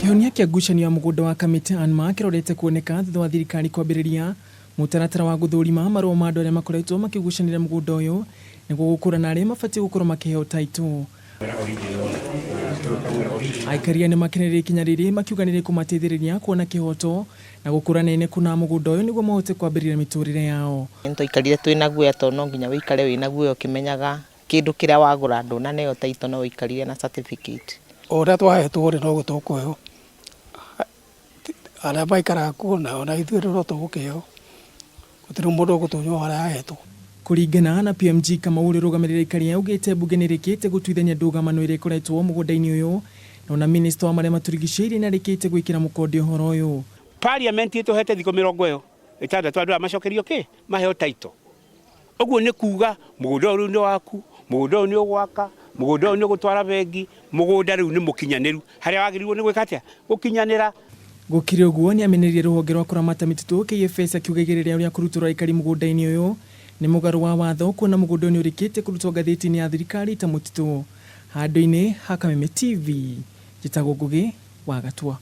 Kihonia kia ngucanio ya mugunda wa Kamiti Anmer kirorete kuoneka thutha wa thirikari kwambiriria mutaratara wa guthurima marua ma andu aria makoretwo makigucanira mugunda uyu niguo gukurana aria mabatie gukorwo makiheo title. Aikaria ni makenere ikinya riri makiuga niri kumateithiriria kuona kihoto na gukurana kuna mugunda uyu niguo mahote kwambirira miturire yao. Ntoikarire twina guoya to no nginya wikare wina guoya ukimenyaga kindu kiria wagura nduna neo title no wikarire na certificate. Ora twahetwo ri no gutukweo ara baikara kuna ona ithuiro tugukeo gutiri mundu gutunyo ara ahetwo. Kuringana na PMG kama uri rugamirira ikaria ugite bunge nirikite gutuithania ndũgamano ire koretwo mugunda-ini uyu na minister wa maria maturigicĩirie narikite gwikira mukondi uhoro uyu. Parliament ituhete thiko 60 itandatu andu amacokerio ki maheo title. Uguo ni kuuga mugunda uyu ni waku, mugunda uyu ni ugwaka, mugunda uyu ni gutwara bengi, mugunda riu ni mukinyaniru haria wagirirwo ni gwika atia gukinyanira. Gukire uguo ni amenirie ruhonge rwa kuramata mititu KFS akiuga igiriria uria kurutura ikari mugunda-ini uyu ni mugaru wa watho kuona mugunda ni urikite kurutwo ngathetini ya thirikari ta mutitu. Handu-ini ha Kamĩtĩ TV, njitagwo Ngugi wa Gatua.